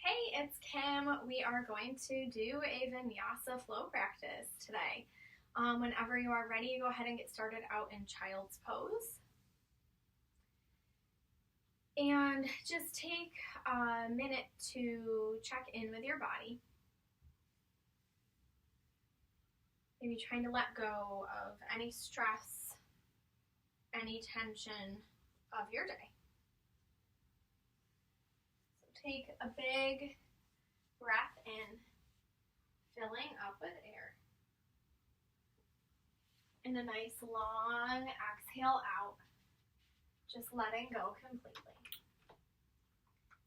Hey, it's Kim. We are going to do a Vinyasa Flow practice today. Whenever you are ready, go ahead and get started out in child's pose. And just take a minute to check in with your body. Maybe trying to let go of any stress, any tension of your day. So take a big breath in, filling up with air. And a nice long exhale out, just letting go completely.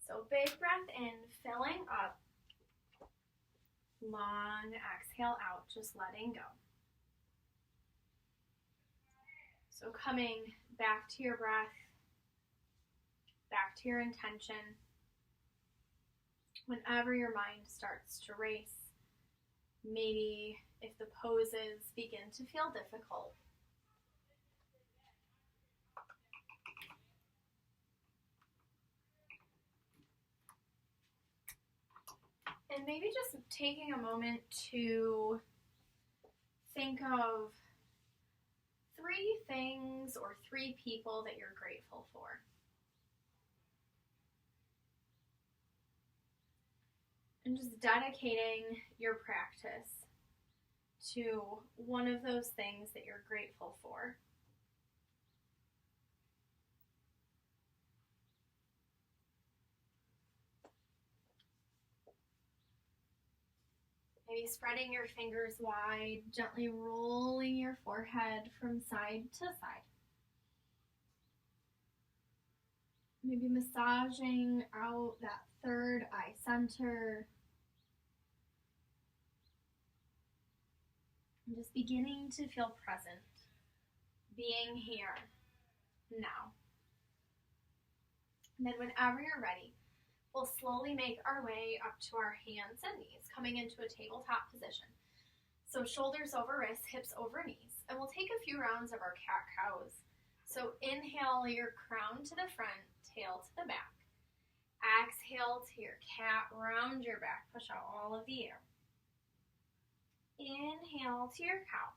So big breath in, filling up. Long exhale out, just letting go. So coming back to your breath, back to your intention. Whenever your mind starts to race, maybe if the poses begin to feel difficult, and maybe just taking a moment to think of 3 things or 3 people that you're grateful for. And just dedicating your practice to one of those things that you're grateful for. Maybe spreading your fingers wide, gently rolling your forehead from side to side. Maybe massaging out that third eye center. And just beginning to feel present, being here, now. And then whenever you're ready, we'll slowly make our way up to our hands and knees, coming into a tabletop position. So shoulders over wrists, hips over knees. And we'll take a few rounds of our cat-cows. So inhale your crown to the front, tail to the back. Exhale to your cat, round your back, push out all of the air. Inhale to your cow.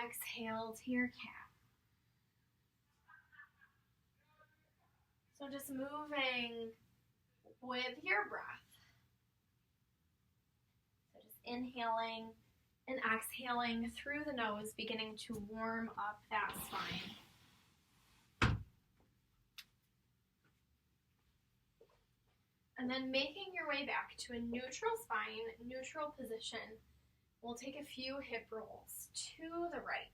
Exhale to your cat. So just moving with your breath. So just inhaling and exhaling through the nose, beginning to warm up that spine. And then making your way back to a neutral spine, neutral position. We'll take a few hip rolls to the right.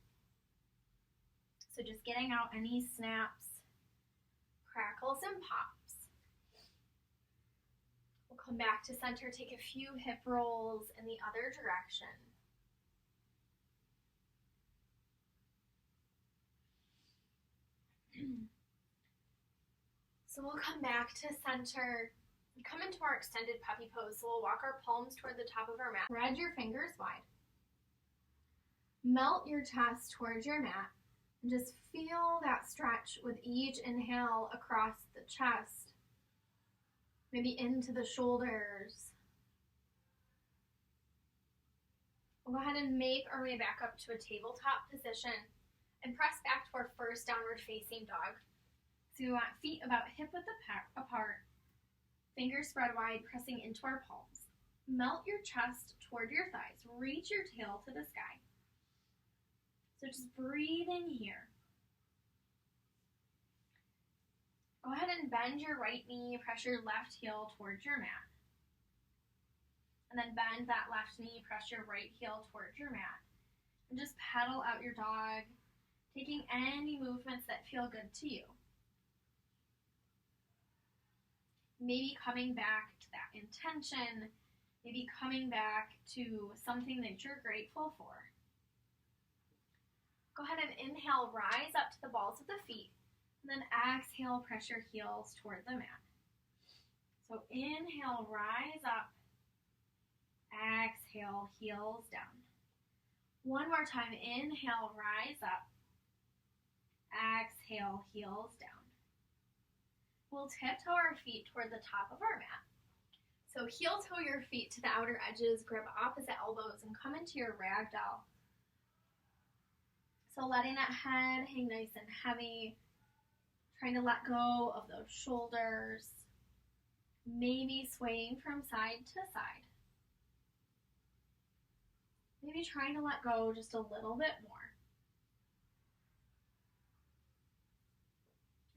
So just getting out any snaps, crackles, and pops. We'll come back to center, take a few hip rolls in the other direction. So we'll come back to center, come into our extended puppy pose. So we'll walk our palms toward the top of our mat. Spread your fingers wide. Melt your chest towards your mat. And just feel that stretch with each inhale across the chest, maybe into the shoulders. We'll go ahead and make our way back up to a tabletop position and press back to our first downward facing dog. So we want feet about hip width apart, fingers spread wide, pressing into our palms. Melt your chest toward your thighs, reach your tail to the sky. So just breathing here. Go ahead and bend your right knee, press your left heel towards your mat. And then bend that left knee, press your right heel towards your mat. And just pedal out your dog, taking any movements that feel good to you. Maybe coming back to that intention, maybe coming back to something that you're grateful for. Go ahead and inhale, rise up to the balls of the feet, and then exhale, press your heels toward the mat. So inhale, rise up, exhale, heels down. One more time, inhale, rise up, exhale, heels down. we'll tiptoe our feet toward the top of our mat. So heel toe your feet to the outer edges, grab opposite elbows, and come into your ragdoll. So letting that head hang nice and heavy, trying to let go of those shoulders, maybe swaying from side to side. Maybe trying to let go just a little bit more.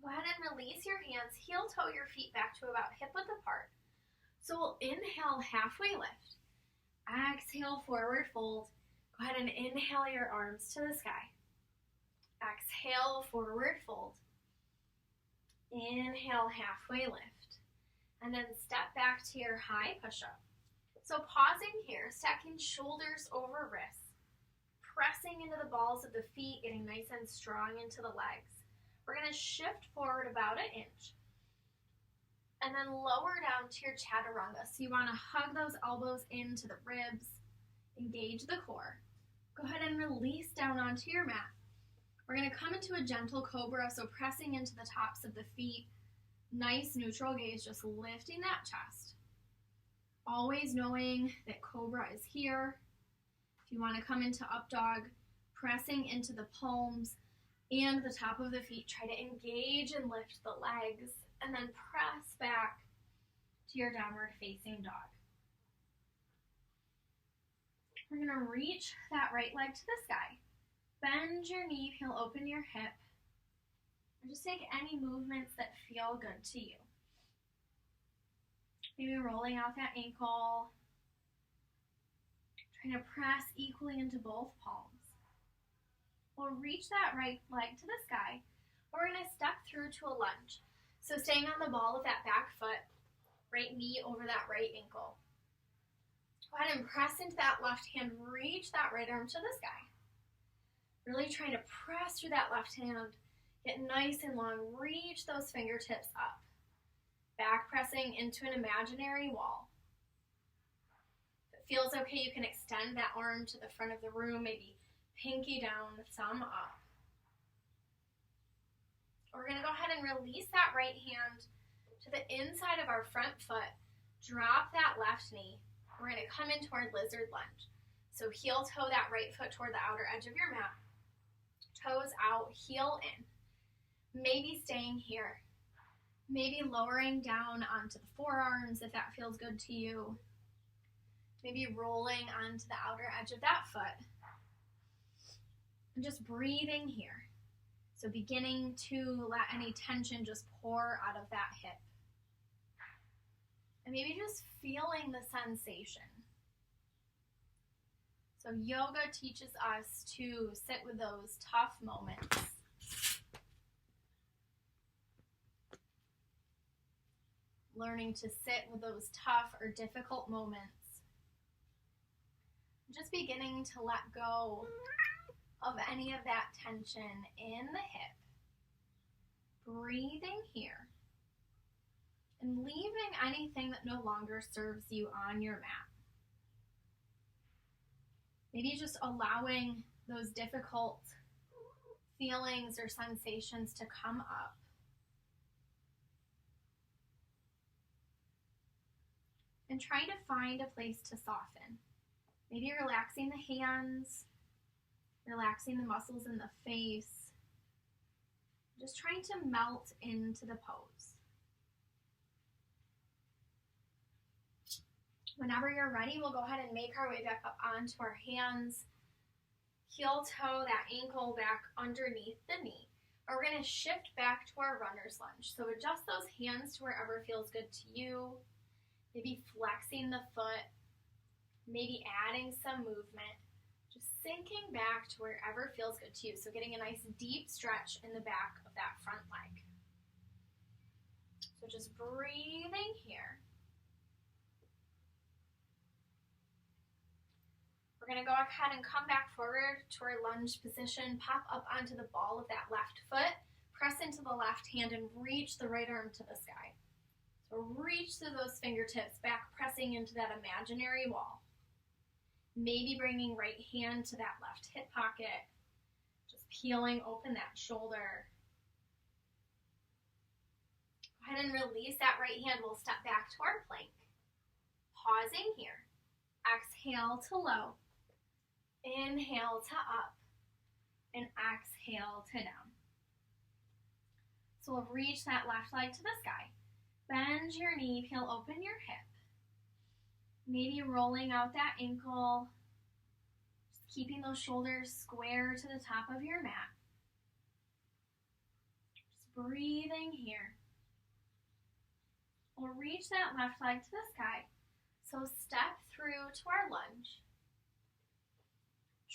Go ahead and release your hands, heel toe your feet back to about hip width apart. So we'll inhale, halfway lift. Exhale, forward fold. Go ahead and inhale your arms to the sky. Exhale, forward fold. Inhale, halfway lift. And then step back to your high push-up. So pausing here, stacking shoulders over wrists. Pressing into the balls of the feet, getting nice and strong into the legs. We're going to shift forward about an inch. And then lower down to your chaturanga. So you want to hug those elbows into the ribs. Engage the core. Go ahead and release down onto your mat. We're going to come into a gentle cobra, so pressing into the tops of the feet. Nice neutral gaze, just lifting that chest. Always knowing that cobra is here. If you want to come into up dog, pressing into the palms and the top of the feet. Try to engage and lift the legs, and then press back to your downward facing dog. We're going to reach that right leg to the sky. Bend your knee, heel, open your hip. And just take any movements that feel good to you. Maybe rolling out that ankle. Trying to press equally into both palms. We'll reach that right leg to the sky. We're going to step through to a lunge. So staying on the ball of that back foot, right knee over that right ankle. Go ahead and press into that left hand, reach that right arm to the sky. Really trying to press through that left hand, get nice and long, reach those fingertips up. Back pressing into an imaginary wall. If it feels okay, you can extend that arm to the front of the room, maybe pinky down, thumb up. We're going to go ahead and release that right hand to the inside of our front foot. Drop that left knee. We're going to come into our lizard lunge. So heel toe that right foot toward the outer edge of your mat. Toes out, heel in. Maybe staying here. Maybe lowering down onto the forearms if that feels good to you. Maybe rolling onto the outer edge of that foot. And just breathing here. So beginning to let any tension just pour out of that hip. And maybe just feeling the sensation. So yoga teaches us to sit with those tough moments. Learning to sit with those tough or difficult moments. Just beginning to let go of any of that tension in the hip. Breathing here. And leaving anything that no longer serves you on your mat. Maybe just allowing those difficult feelings or sensations to come up. And trying to find a place to soften. Maybe relaxing the hands, relaxing the muscles in the face. Just trying to melt into the pose. Whenever you're ready, we'll go ahead and make our way back up onto our hands. Heel toe that ankle back underneath the knee. And we're going to shift back to our runner's lunge. So adjust those hands to wherever feels good to you. Maybe flexing the foot. Maybe adding some movement. Just sinking back to wherever feels good to you. So getting a nice deep stretch in the back of that front leg. So just breathing here. We're going to go ahead and come back forward to our lunge position. Pop up onto the ball of that left foot. Press into the left hand and reach the right arm to the sky. So reach through those fingertips, back pressing into that imaginary wall. Maybe bringing right hand to that left hip pocket. Just peeling open that shoulder. Go ahead and release that right hand. We'll step back to our plank. Pausing here. Exhale to low. Inhale to up. And exhale to down. So we'll reach that left leg to the sky. Bend your knee, peel open your hip. Maybe rolling out that ankle. Just keeping those shoulders square to the top of your mat. Just breathing here. We'll reach that left leg to the sky. So step through to our lunge.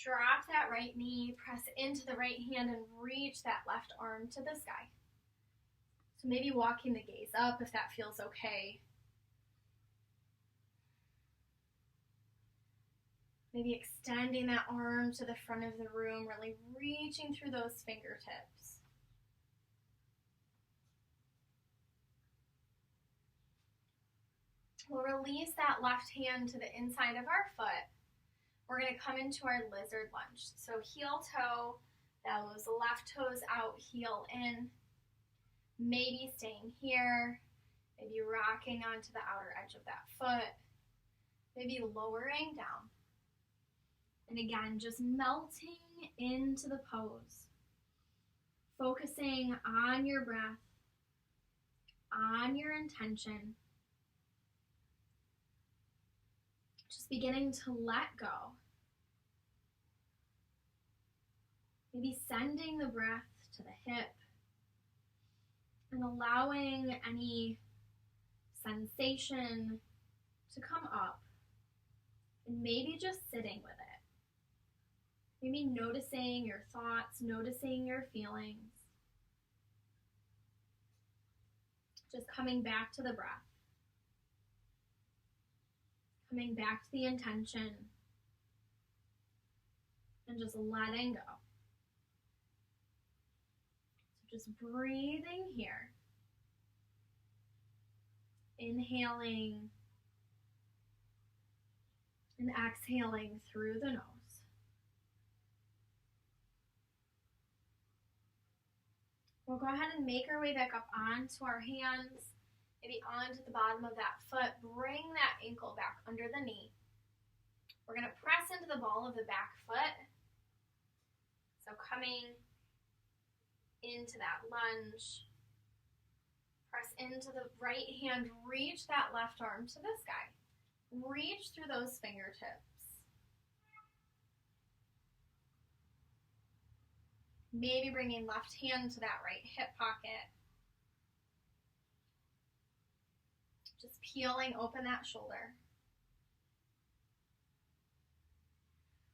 Drop that right knee, press into the right hand, and reach that left arm to the sky. So maybe walking the gaze up if that feels okay. Maybe extending that arm to the front of the room, really reaching through those fingertips. We'll release that left hand to the inside of our foot. We're going to come into our lizard lunge. So heel toe, those left toes out, heel in. Maybe staying here, maybe rocking onto the outer edge of that foot, maybe lowering down. And again, just melting into the pose. Focusing on your breath, on your intention. Just beginning to let go. Maybe sending the breath to the hip and allowing any sensation to come up and maybe just sitting with it. Maybe noticing your thoughts, noticing your feelings. Just coming back to the breath. Coming back to the intention and just letting go. So just breathing here. Inhaling and exhaling through the nose. We'll go ahead and make our way back up onto our hands. Maybe onto the bottom of that foot. Bring that ankle back under the knee. We're going to press into the ball of the back foot. So coming into that lunge. Press into the right hand. Reach that left arm to the sky. Reach through those fingertips. Maybe bringing left hand to that right hip pocket. Just peeling open that shoulder.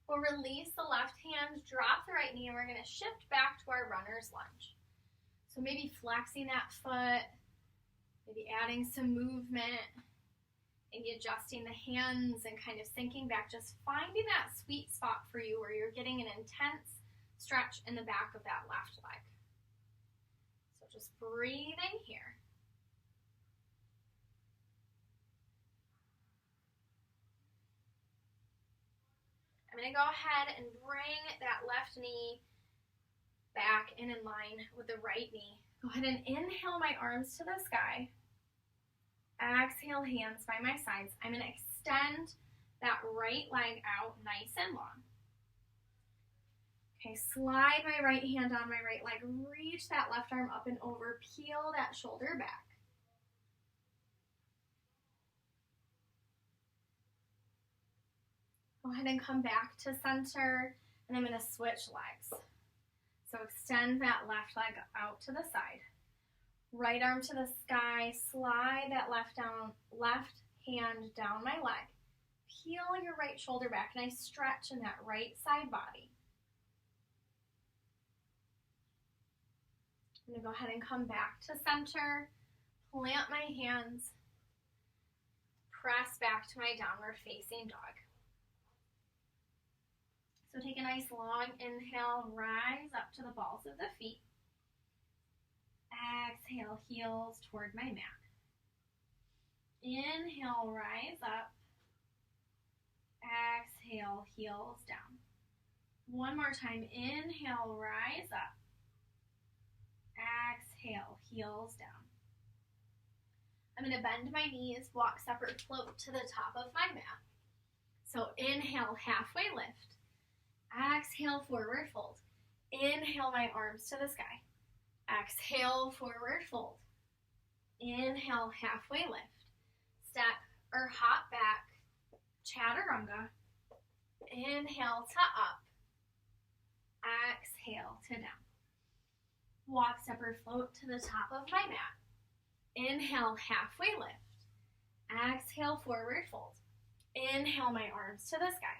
We'll release the left hand, drop the right knee, and we're going to shift back to our runner's lunge. So maybe flexing that foot, maybe adding some movement, maybe adjusting the hands and kind of sinking back, just finding that sweet spot for you where you're getting an intense stretch in the back of that left leg. So just breathing here. I'm going to go ahead and bring that left knee back and in line with the right knee. Go ahead and inhale my arms to the sky. Exhale, hands by my sides. I'm going to extend that right leg out nice and long. Okay, slide my right hand on my right leg. Reach that left arm up and over. Peel that shoulder back. Go ahead and come back to center, and I'm going to switch legs. So extend that left leg out to the side. Right arm to the sky, slide that left hand down my leg. Peel your right shoulder back, and I stretch in that right side body. I'm going to go ahead and come back to center, plant my hands, press back to my downward facing dog. So take a nice long inhale, rise up to the balls of the feet. Exhale, heels toward my mat. Inhale, rise up. Exhale, heels down. One more time, inhale, rise up. Exhale, heels down. I'm going to bend my knees, walk separate float to the top of my mat. So inhale, halfway lift. Exhale, forward fold. Inhale my arms to the sky. Exhale, forward fold. Inhale, halfway lift. Step or hop back, chaturanga. Inhale to up. Exhale to down. Walk separate float to the top of my mat. Inhale, halfway lift. Exhale, forward fold. Inhale my arms to the sky.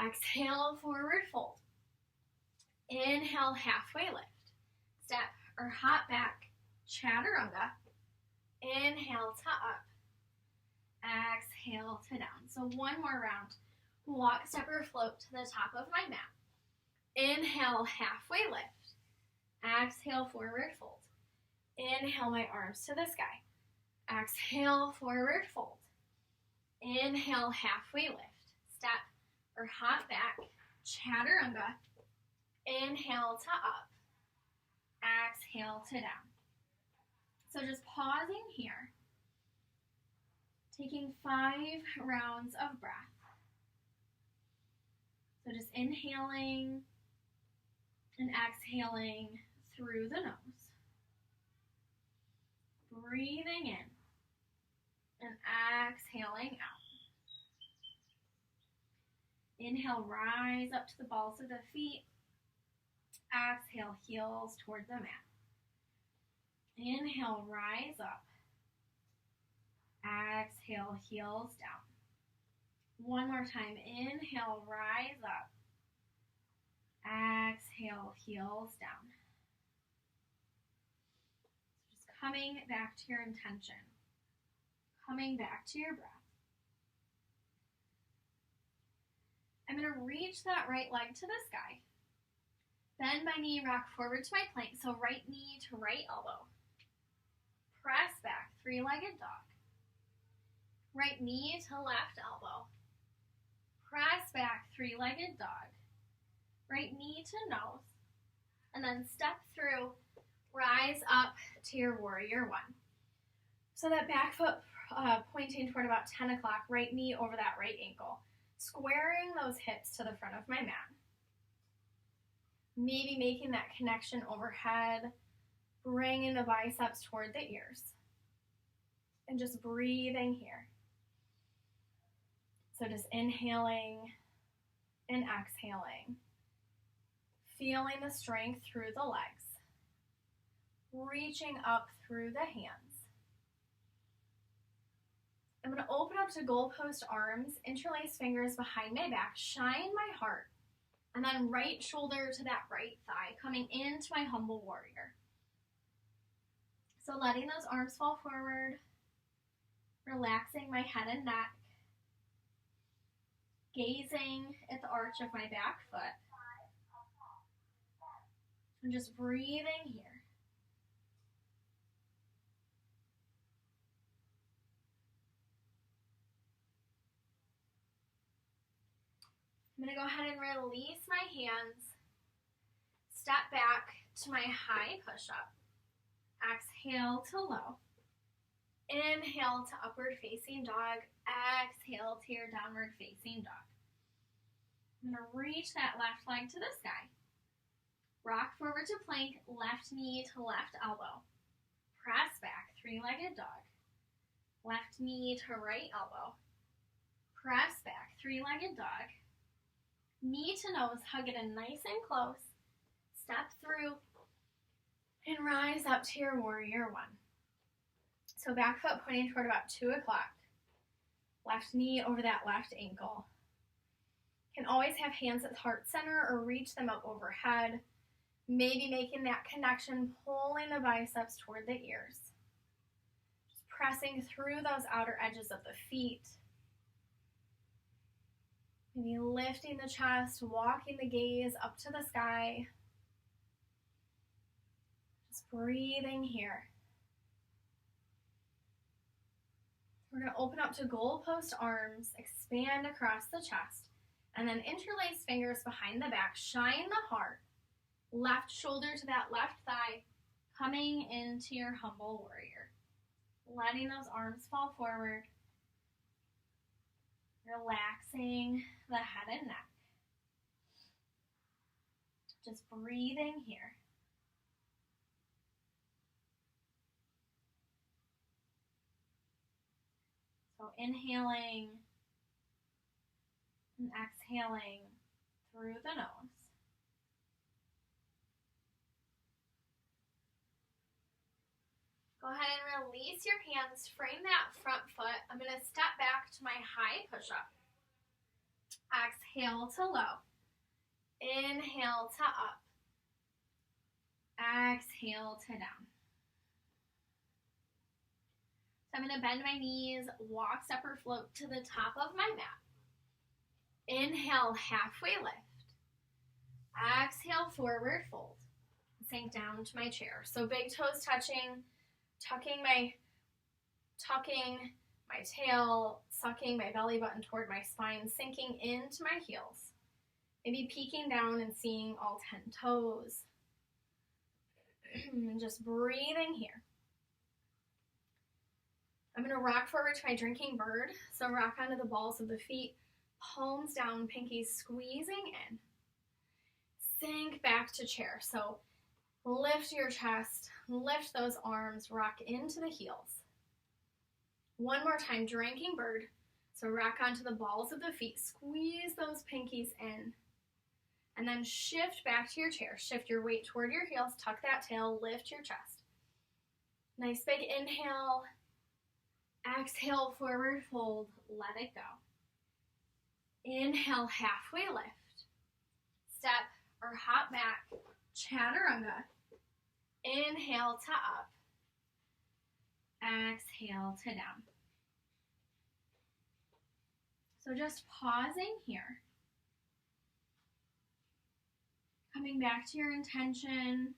Exhale, forward fold. Inhale, halfway lift. Step or hop back, chaturanga. Inhale to up. Exhale to down. So one more round. Walk, step, or float to the top of my mat. Inhale, halfway lift. Exhale, forward fold. Inhale my arms to the sky. Exhale, forward fold. Inhale, halfway lift. Step or hop back, chaturanga. Inhale to up. Exhale to down. So just pausing here. Taking 5 rounds of breath. So just inhaling and exhaling through the nose. Breathing in and exhaling out. Inhale, rise up to the balls of the feet. Exhale, heels toward the mat. Inhale, rise up. Exhale, heels down. One more time. Inhale, rise up. Exhale, heels down. So just coming back to your intention. Coming back to your breath. I'm going to reach that right leg to the sky. Bend my knee, rock forward to my plank. So right knee to right elbow. Press back, three-legged dog. Right knee to left elbow. Press back, three-legged dog. Right knee to nose. And then step through, rise up to your warrior one. So that back foot pointing toward about 10 o'clock, right knee over that right ankle. Squaring those hips to the front of my mat. Maybe making that connection overhead, bringing the biceps toward the ears. And just breathing here. So just inhaling and exhaling. Feeling the strength through the legs. Reaching up through the hands. I'm going to open up to goalpost arms, interlace fingers behind my back, shine my heart, and then right shoulder to that right thigh, coming into my humble warrior. So letting those arms fall forward, relaxing my head and neck, gazing at the arch of my back foot, and just breathing here. I'm going to go ahead and release my hands, step back to my high push-up, exhale to low, inhale to upward facing dog, exhale to your downward facing dog. I'm going to reach that left leg to the sky, rock forward to plank, left knee to left elbow, press back, three-legged dog, left knee to right elbow, press back, three-legged dog, knee to nose, hug it in nice and close. Step through and rise up to your warrior one. So back foot pointing toward about 2 o'clock. Left knee over that left ankle. Can always have hands at heart center or reach them up overhead. Maybe making that connection, pulling the biceps toward the ears. Just pressing through those outer edges of the feet. Maybe lifting the chest, walking the gaze up to the sky. Just breathing here. We're going to open up to goalpost arms, expand across the chest, and then interlace fingers behind the back. Shine the heart. Left shoulder to that left thigh, coming into your humble warrior. letting those arms fall forward, relaxing the head and neck. Just breathing here. So inhaling and exhaling through the nose. Go ahead and release your hands, frame that front foot. I'm going to step back to my high push-up. Exhale to low. Inhale to up. Exhale to down. So I'm going to bend my knees, walk, step, or float to the top of my mat. Inhale, halfway lift. Exhale, forward fold. Sink down to my chair. So big toes touching, tucking my tail, sucking my belly button toward my spine, sinking into my heels. Maybe peeking down and seeing all 10 toes. And just breathing here. I'm going to rock forward to my drinking bird. So rock onto the balls of the feet, palms down, pinkies squeezing in. Sink back to chair. So lift your chest, lift those arms, rock into the heels. One more time, drinking bird. So rock onto the balls of the feet, squeeze those pinkies in. And then shift back to your chair. Shift your weight toward your heels, tuck that tail, lift your chest. Nice big inhale. Exhale, forward fold, let it go. Inhale, halfway lift. Step or hop back, chaturanga. Inhale to up. Exhale to down. So just pausing here. Coming back to your intention.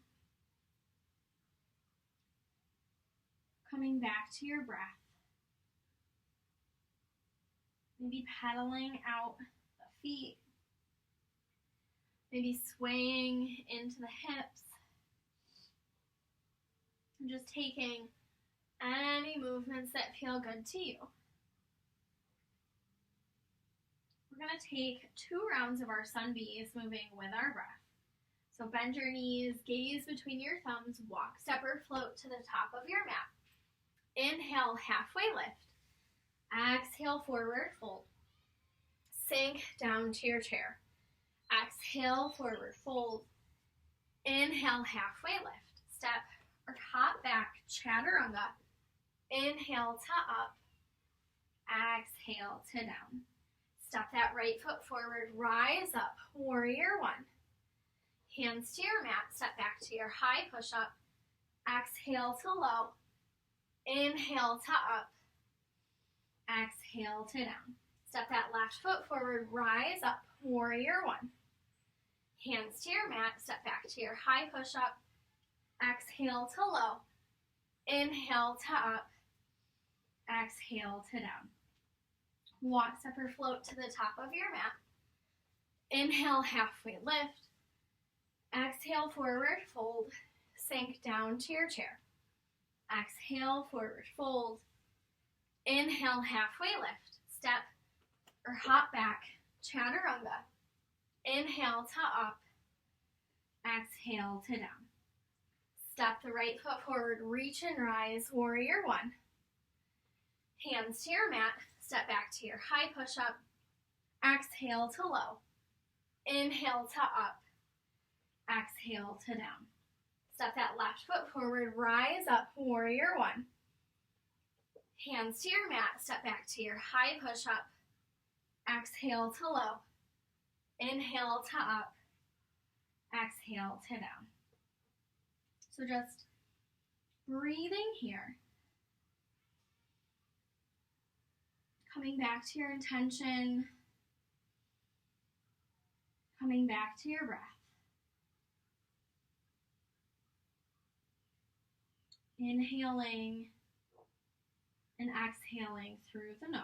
Coming back to your breath. Maybe pedaling out the feet. Maybe swaying into the hips. And just taking any movements that feel good to you. We're going to take 2 rounds of our sun bees moving with our breath. So bend your knees, gaze between your thumbs, walk, step, or float to the top of your mat. Inhale, halfway lift. Exhale, forward fold. Sink down to your chair. Exhale, forward fold. Inhale, halfway lift. Step or hop back, chaturanga. Inhale to up. Exhale to down. Step that right foot forward, rise up, warrior one. Hands to your mat, step back to your high push-up. Exhale to low. Inhale to up. Exhale to down. Step that left foot forward, rise up, warrior one. Hands to your mat, step back to your high push-up. Exhale to low. Inhale to up. Exhale to down. Walk, step, or float to the top of your mat. Inhale, halfway lift. Exhale, forward fold. Sink down to your chair. Exhale, forward fold. Inhale, halfway lift. Step or hop back, chaturanga. Inhale to up. Exhale to down. Step the right foot forward, reach and rise, warrior one. Hands to your mat, step back to your high push-up. Exhale to low. Inhale to up. Exhale to down. Step that left foot forward, rise up, warrior one. Hands to your mat, step back to your high push-up. Exhale to low. Inhale to up. Exhale to down. So just breathing here. Coming back to your intention. Coming back to your breath. Inhaling and exhaling through the nose.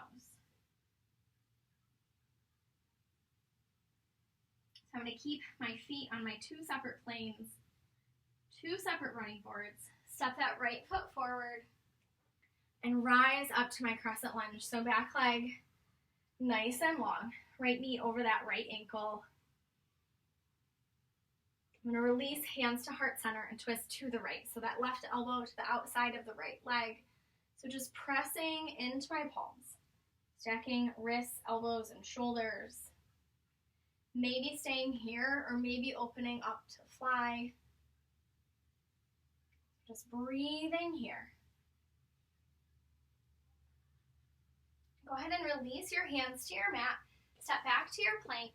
So I'm going to keep my feet on my 2 separate planes, 2 separate running boards. Step that right foot forward. and rise up to my crescent lunge. So back leg nice and long, right knee over that right ankle. I'm going to release hands to heart center and twist to the right. So that left elbow to the outside of the right leg. So just pressing into my palms, stacking wrists, elbows, and shoulders. Maybe staying here or maybe opening up to fly. Just breathing here. Go ahead and release your hands to your mat. Step back to your plank.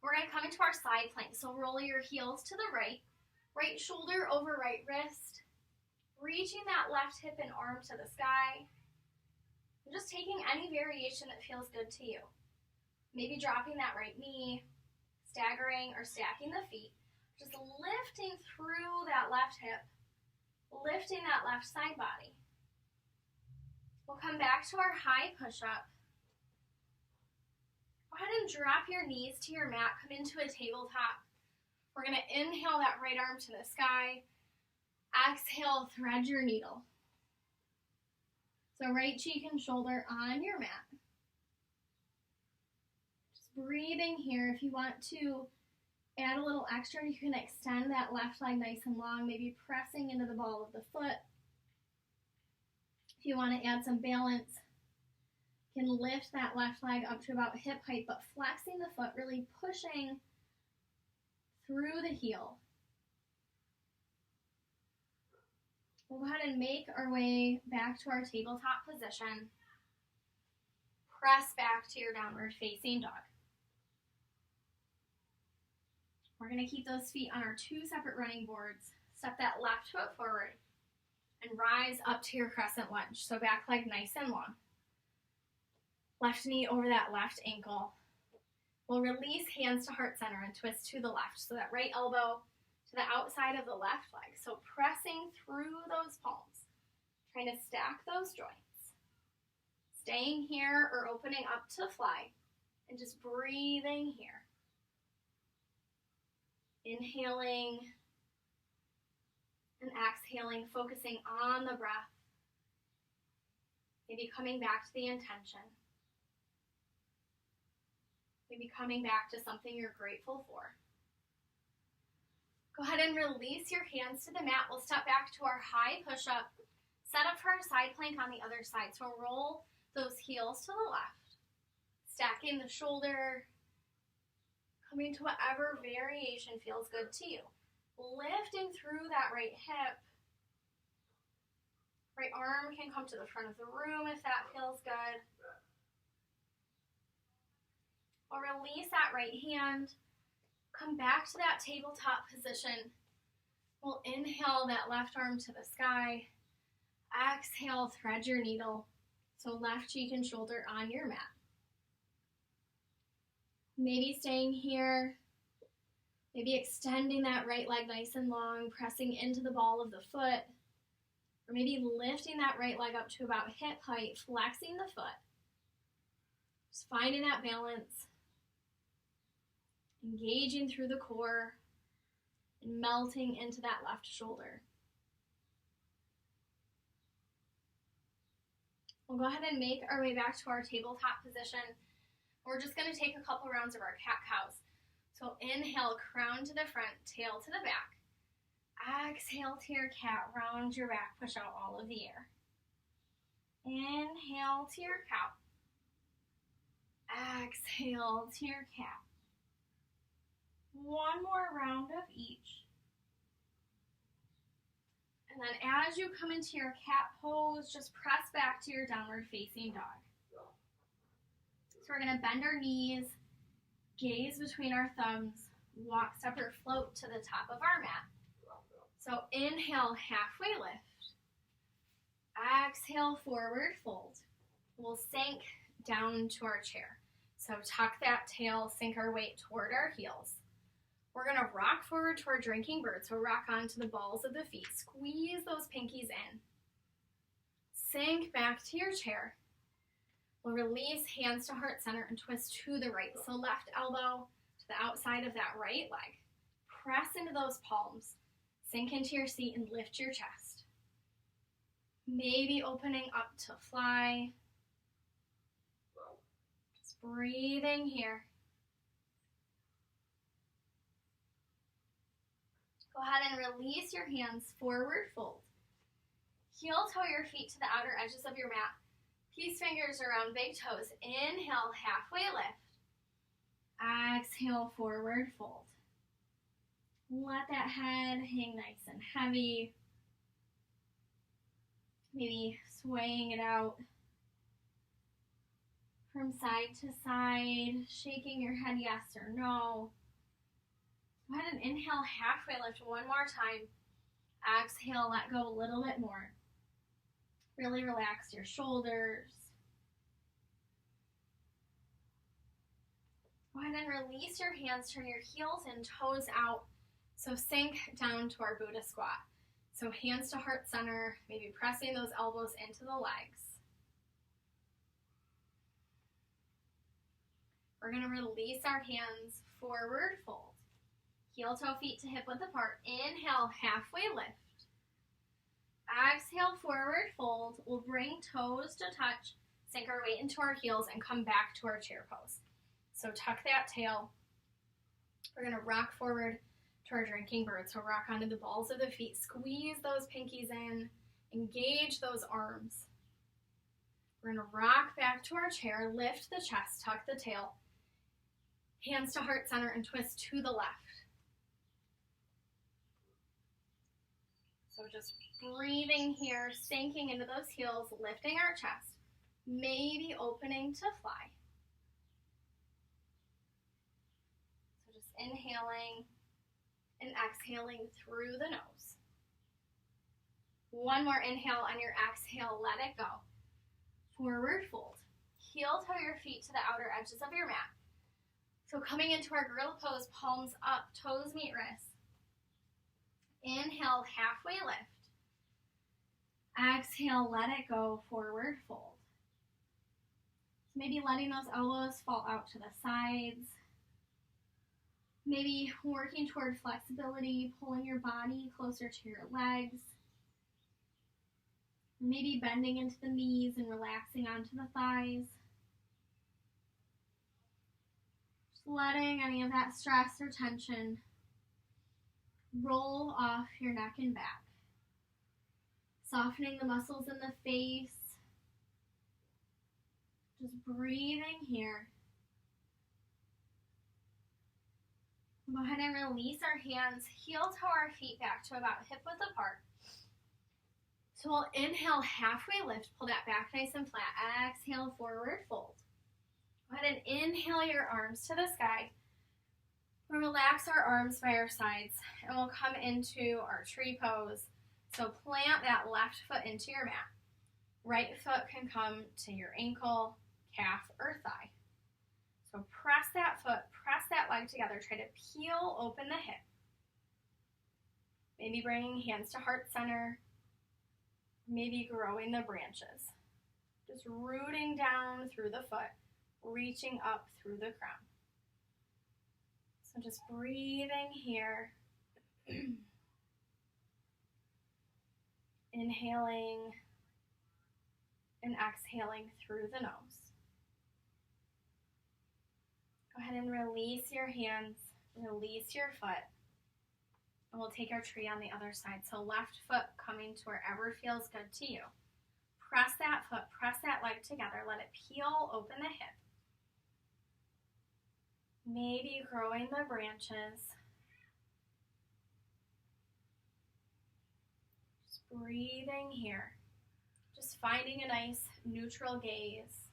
We're going to come into our side plank. So roll your heels to the right. Right shoulder over right wrist. Reaching that left hip and arm to the sky. And just taking any variation that feels good to you. Maybe dropping that right knee, staggering or stacking the feet. Just lifting through that left hip. Lifting that left side body. We'll come back to our high push-up. Go ahead and drop your knees to your mat. Come into a tabletop. We're going to inhale that right arm to the sky. Exhale, thread your needle. So right cheek and shoulder on your mat. Just breathing here. If you want to add a little extra, you can extend that left leg nice and long, maybe pressing into the ball of the foot. If you want to add some balance, you can lift that left leg up to about hip height, but flexing the foot, really pushing through the heel. We'll go ahead and make our way back to our tabletop position. Press back to your downward facing dog. We're going to keep those feet on our two separate running boards. Step that left foot forward and rise up to your crescent lunge. So back leg nice and long. Left knee over that left ankle. We'll release hands to heart center and twist to the left. So that right elbow to the outside of the left leg. So pressing through those palms. Trying to stack those joints. Staying here or opening up to fly. And just breathing here. Inhaling and exhaling, focusing on the breath. Maybe coming back to the intention. Maybe coming back to something you're grateful for. Go ahead and release your hands to the mat. We'll step back to our high push-up. Set up for our side plank on the other side. So roll those heels to the left. Stacking the shoulder. Coming to whatever variation feels good to you. Lifting through that right hip. Right arm can come to the front of the room if that feels good. Or release that right hand. Come back to that tabletop position. We'll inhale that left arm to the sky. Exhale, thread your needle. So left cheek and shoulder on your mat. Maybe staying here. Maybe extending that right leg nice and long, pressing into the ball of the foot. Or maybe lifting that right leg up to about hip height, flexing the foot. Just finding that balance. Engaging through the core and melting into that left shoulder. We'll go ahead and make our way back to our tabletop position. We're just going to take a couple rounds of our cat-cows. So inhale, crown to the front, tail to the back. Exhale to your cat, round your back, push out all of the air. Inhale to your cow. Exhale to your cat. One more round of each. And then as you come into your cat pose, just press back to your downward facing dog. So we're going to bend our knees, gaze between our thumbs, walk, step, or float to the top of our mat. So inhale, halfway lift. Exhale, forward fold. We'll sink down to our chair. So tuck that tail, sink our weight toward our heels. We're going to rock forward to our drinking bird. So rock onto the balls of the feet. Squeeze those pinkies in. Sink back to your chair. We'll release hands to heart center and twist to the right. So left elbow to the outside of that right leg. Press into those palms. Sink into your seat and lift your chest. Maybe opening up to fly. Just breathing here. Go ahead and release your hands, forward fold. Heel toe your feet to the outer edges of your mat. Peace fingers around big toes. Inhale, halfway lift. Exhale, forward fold. Let that head hang nice and heavy. Maybe swaying it out from side to side, shaking your head yes or no. Go ahead and inhale, halfway lift one more time. Exhale, let go a little bit more. Really relax your shoulders. Go ahead and release your hands, turn your heels and toes out. So sink down to our Buddha squat. So hands to heart center, maybe pressing those elbows into the legs. We're going to release our hands, forward fold. Heel toe feet to hip width apart. Inhale, halfway lift. Exhale, forward fold. We'll bring toes to touch, sink our weight into our heels, and come back to our chair pose. So tuck that tail. We're going to rock forward to our drinking bird. So rock onto the balls of the feet. Squeeze those pinkies in. Engage those arms. We're going to rock back to our chair. Lift the chest. Tuck the tail. Hands to heart center and twist to the left. So just breathing here, sinking into those heels, lifting our chest. Maybe opening to fly. So just inhaling and exhaling through the nose. One more inhale on your exhale, let it go. Forward fold. Heel toe your feet to the outer edges of your mat. So coming into our gorilla pose, palms up, toes meet wrists. Inhale, halfway lift. Exhale, let it go, forward fold. Maybe letting those elbows fall out to the sides. Maybe working toward flexibility, pulling your body closer to your legs. Maybe bending into the knees and relaxing onto the thighs. Just letting any of that stress or tension roll off your neck and back. Softening the muscles in the face. Just breathing here. Go ahead and release our hands, heel toe our feet back to about hip width apart. So we'll inhale, halfway lift, pull that back nice and flat. Exhale, forward fold. Go ahead and inhale your arms to the sky. We'll relax our arms by our sides and we'll come into our tree pose. So plant that left foot into your mat. Right foot can come to your ankle, calf, or thigh. So press that foot, press that leg together. Try to peel open the hip. Maybe bringing hands to heart center. Maybe growing the branches. Just rooting down through the foot, reaching up through the crown. So just breathing here. Inhaling and exhaling through the nose. Go ahead and release your hands, release your foot. And we'll take our tree on the other side. So left foot coming to wherever feels good to you. Press that foot, press that leg together. Let it peel open the hip. Maybe growing the branches. Just breathing here. Just finding a nice neutral gaze.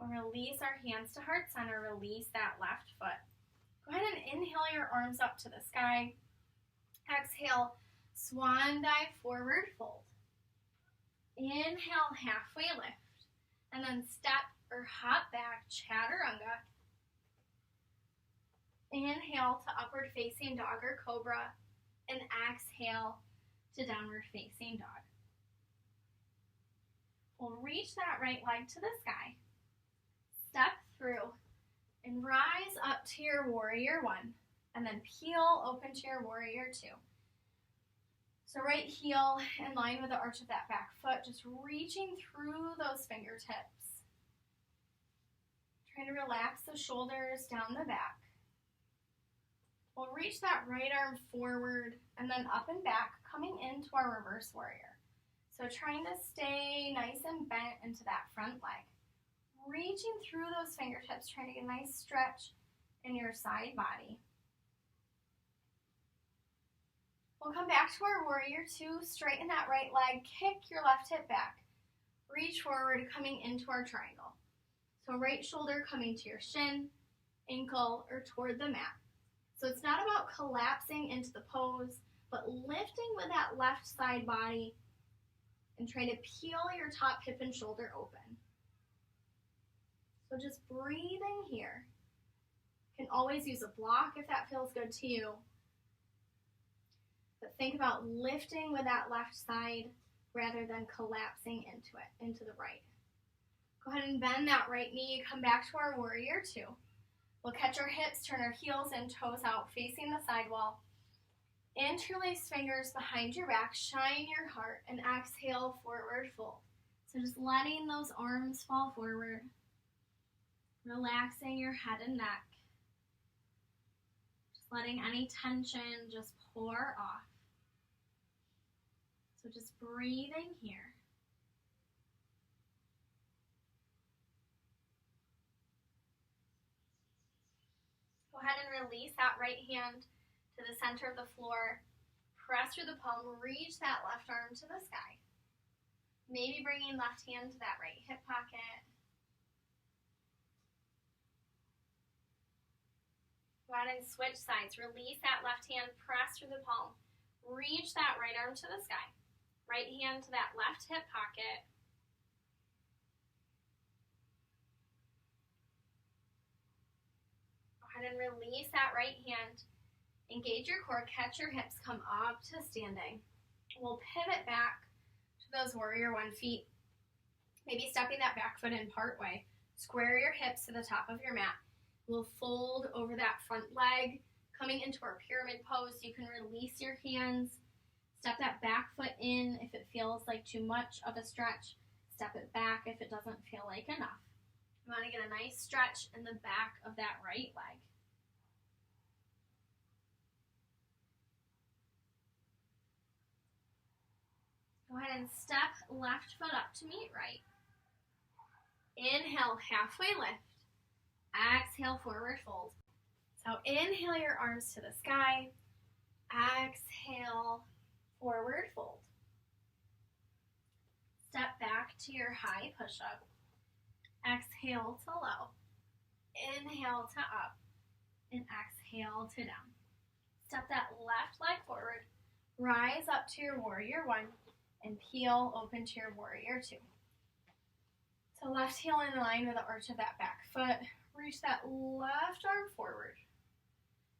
We'll release our hands to heart center. Release that left foot. Go ahead and inhale your arms up to the sky. Exhale, swan dive, forward fold. Inhale, halfway lift. And then step or hop back, chaturanga. Inhale to upward facing dog or cobra. And exhale to downward facing dog. We'll reach that right leg to the sky. Step through. And rise up to your warrior one, and then peel open to your warrior two. So right heel in line with the arch of that back foot, just reaching through those fingertips. Trying to relax the shoulders down the back. We'll reach that right arm forward and then up and back, coming into our reverse warrior. So trying to stay nice and bent into that front leg. Reaching through those fingertips, trying to get a nice stretch in your side body. We'll come back to our warrior two, straighten that right leg, kick your left hip back, reach forward, coming into our triangle. So right shoulder coming to your shin, ankle, or toward the mat. So it's not about collapsing into the pose, but lifting with that left side body and trying to peel your top hip and shoulder open. So just breathing here. You can always use a block if that feels good to you. But think about lifting with that left side rather than collapsing into it, into the right. Go ahead and bend that right knee, come back to our warrior two. We'll catch our hips, turn our heels and toes out, facing the side wall. Interlace fingers behind your back, shine your heart, and exhale, forward fold. So just letting those arms fall forward, relaxing your head and neck. Just letting any tension just pour off. So just breathing here. Go ahead and release that right hand to the center of the floor. Press through the palm, reach that left arm to the sky. Maybe bringing left hand to that right hip pocket. Go ahead and switch sides. Release that left hand, press through the palm. Reach that right arm to the sky. Right hand to that left hip pocket. Go ahead and release that right hand. Engage your core, catch your hips, come up to standing. We'll pivot back to those warrior one feet. Maybe stepping that back foot in part way. Square your hips to the top of your mat. We'll fold over that front leg, coming into our pyramid pose. You can release your hands. Step that back foot in if it feels like too much of a stretch. Step it back if it doesn't feel like enough. You want to get a nice stretch in the back of that right leg. Go ahead and step left foot up to meet right. Inhale, halfway lift. Exhale, forward fold. So inhale your arms to the sky. Exhale, forward fold. Step back to your high push-up. Exhale to low. Inhale to up. And exhale to down. Step that left leg forward. Rise up to your warrior one. And peel open to your warrior two. So left heel in line with the arch of that back foot. Reach that left arm forward.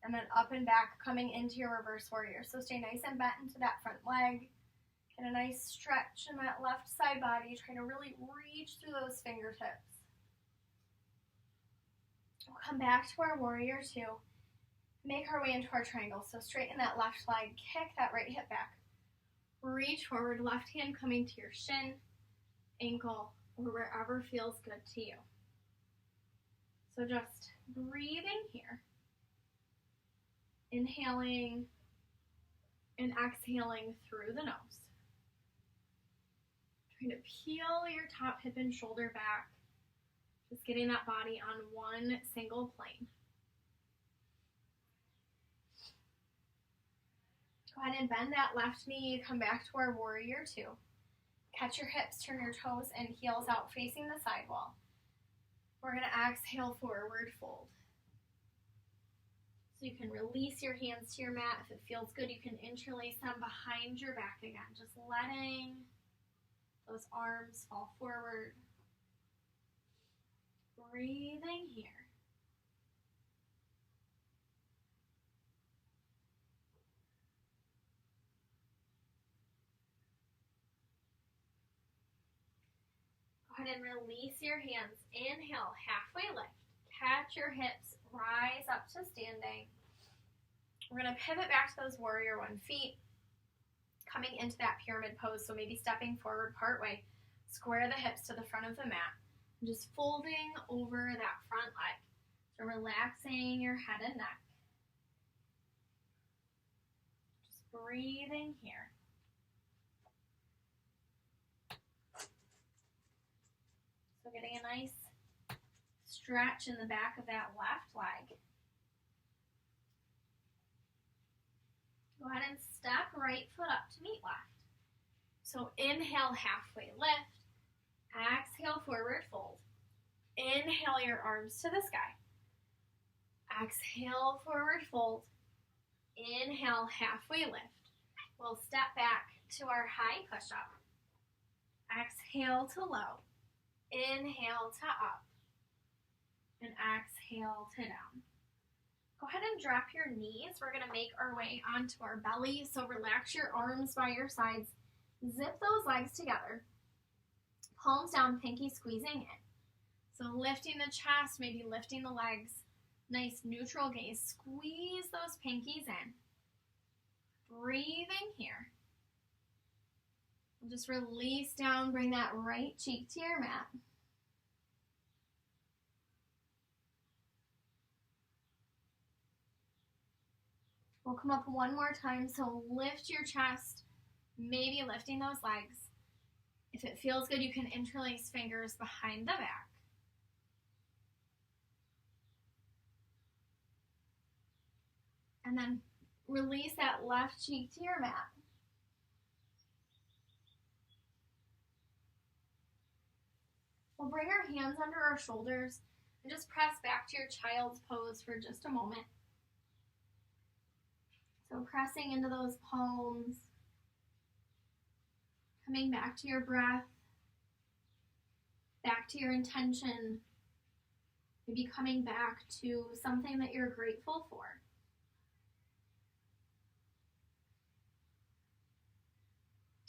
And then up and back, coming into your reverse warrior. So stay nice and bent into that front leg. Get a nice stretch in that left side body. Try to really reach through those fingertips. We'll come back to our warrior two. Make our way into our triangle. So straighten that left leg, kick that right hip back. Reach forward, left hand coming to your shin, ankle, or wherever feels good to you. So just breathing here. Inhaling and exhaling through the nose. Trying to peel your top hip and shoulder back. Just getting that body on one single plane. Go ahead and bend that left knee, come back to our warrior two. Catch your hips, turn your toes and heels out facing the side wall. We're going to exhale, forward fold. So you can release your hands to your mat. If it feels good, you can interlace them behind your back again. Just letting those arms fall forward. Breathing here. Go ahead and release your hands. Inhale, halfway lift. Catch your hips, rise up to standing. We're going to pivot back to those warrior one feet. coming into that pyramid pose, so maybe stepping forward part way, square the hips to the front of the mat, and just folding over that front leg. So relaxing your head and neck. Just breathing here. So getting a nice stretch in the back of that left leg. Go ahead and step right foot up to meet left. So inhale, halfway lift. Exhale, forward fold. Inhale your arms to the sky. Exhale, forward fold. Inhale, halfway lift. We'll step back to our high push-up. Exhale to low. Inhale to up. And exhale to down. Go ahead and drop your knees. We're going to make our way onto our belly. So relax your arms by your sides. Zip those legs together. Palms down, pinky squeezing in. So lifting the chest, maybe lifting the legs. Nice neutral gaze. Squeeze those pinkies in. Breathing here. Just release down. Bring that right cheek to your mat. We'll come up one more time, so lift your chest, maybe lifting those legs. If it feels good, you can interlace fingers behind the back. And then release that left cheek to your mat. We'll bring our hands under our shoulders and just press back to your child's pose for just a moment. So pressing into those palms, coming back to your breath, back to your intention, maybe coming back to something that you're grateful for.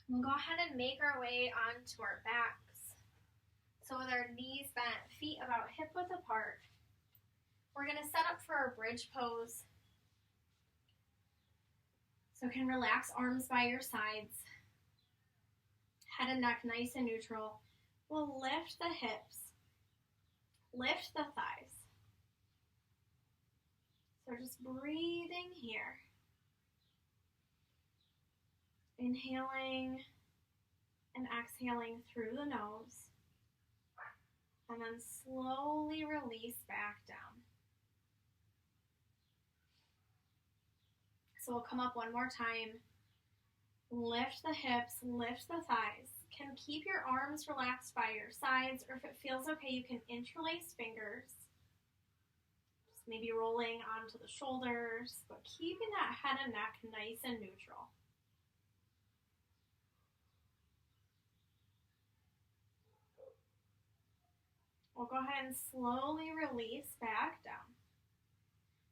We'll go ahead and make our way onto our backs. So with our knees bent, feet about hip width apart, we're going to set up for our bridge pose. So you can relax arms by your sides. Head and neck nice and neutral. We'll lift the hips. Lift the thighs. So just breathing here. Inhaling and exhaling through the nose. And then slowly release back down. So we'll come up one more time. Lift the hips, lift the thighs. Can keep your arms relaxed by your sides, or if it feels okay, you can interlace fingers. Just maybe rolling onto the shoulders, but keeping that head and neck nice and neutral. We'll go ahead and slowly release back down.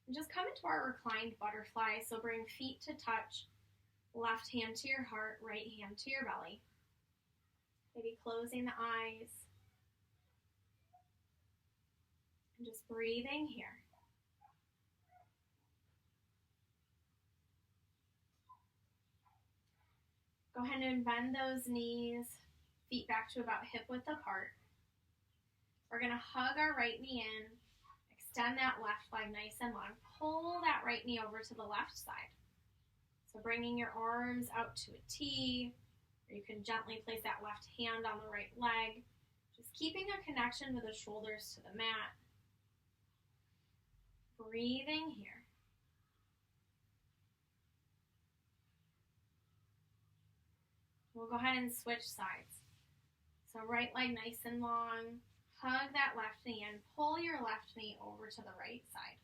And just come into our reclined butterfly, so bring feet to touch, left hand to your heart, right hand to your belly. Maybe closing the eyes. And just breathing here. Go ahead and bend those knees, feet back to about hip width apart. We're going to hug our right knee in, extend that left leg nice and long. Pull that right knee over to the left side. So bringing your arms out to a T, or you can gently place that left hand on the right leg. Just keeping a connection with the shoulders to the mat. Breathing here. We'll go ahead and switch sides. So right leg nice and long. Hug that left knee in. Pull your left knee over to the right side.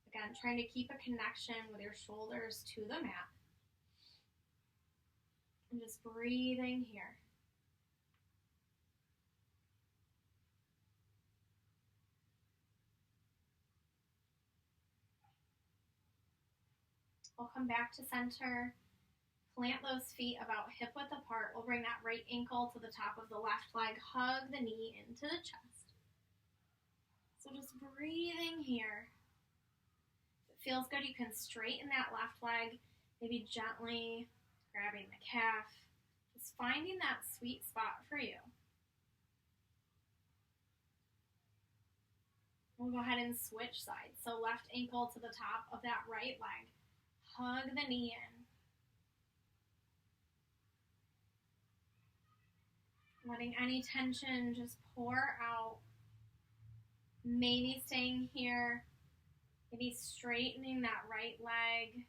Again, trying to keep a connection with your shoulders to the mat. And just breathing here. We'll come back to center. Plant those feet about hip width apart. We'll bring that right ankle to the top of the left leg. Hug the knee into the chest. So just breathing here. If it feels good, you can straighten that left leg. Maybe gently grabbing the calf, just finding that sweet spot for you. We'll go ahead and switch sides. So left ankle to the top of that right leg. Hug the knee in. Letting any tension just pour out. Maybe staying here. Maybe straightening that right leg.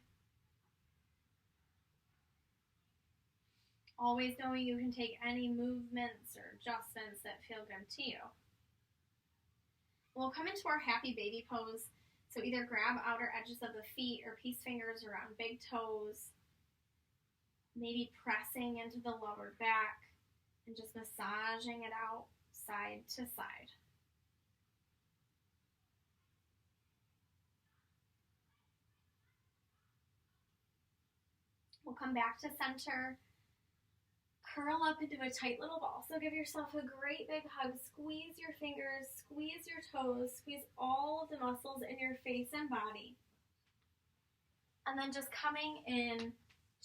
Always knowing you can take any movements or adjustments that feel good to you. We'll come into our happy baby pose. So either grab outer edges of the feet or peace fingers around big toes. Maybe pressing into the lower back and just massaging it out side to side. We'll come back to center. Curl up into a tight little ball. So give yourself a great big hug. Squeeze your fingers, squeeze your toes, squeeze all of the muscles in your face and body. And then just coming in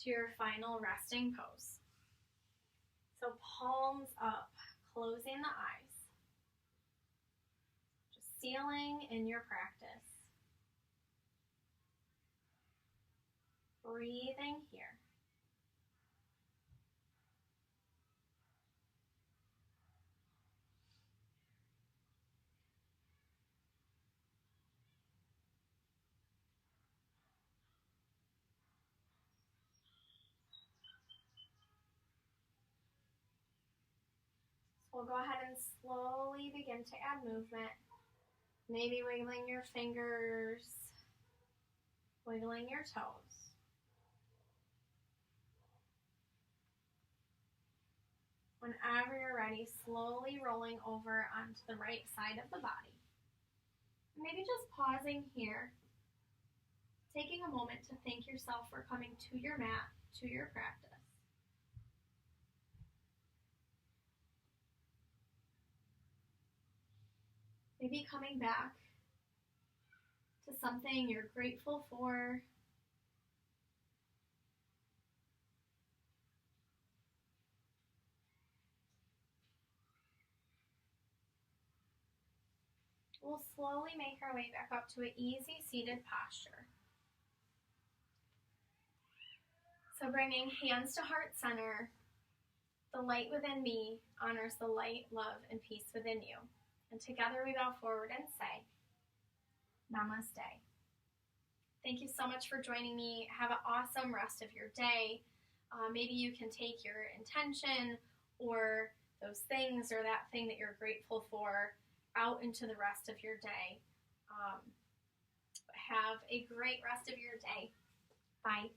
to your final resting pose. So palms up, closing the eyes. Just sealing in your practice. Breathing here. We'll go ahead and slowly begin to add movement. Maybe wiggling your fingers, wiggling your toes. Whenever you're ready, slowly rolling over onto the right side of the body. Maybe just pausing here, taking a moment to thank yourself for coming to your mat, to your practice. Maybe coming back to something you're grateful for. We'll slowly make our way back up to an easy seated posture. So bringing hands to heart center, the light within me honors the light, love, and peace within you. And together we bow forward and say, Namaste. Thank you so much for joining me. Have an awesome rest of your day. Maybe you can take your intention or those things or that thing that you're grateful for out into the rest of your day. Have a great rest of your day. Bye.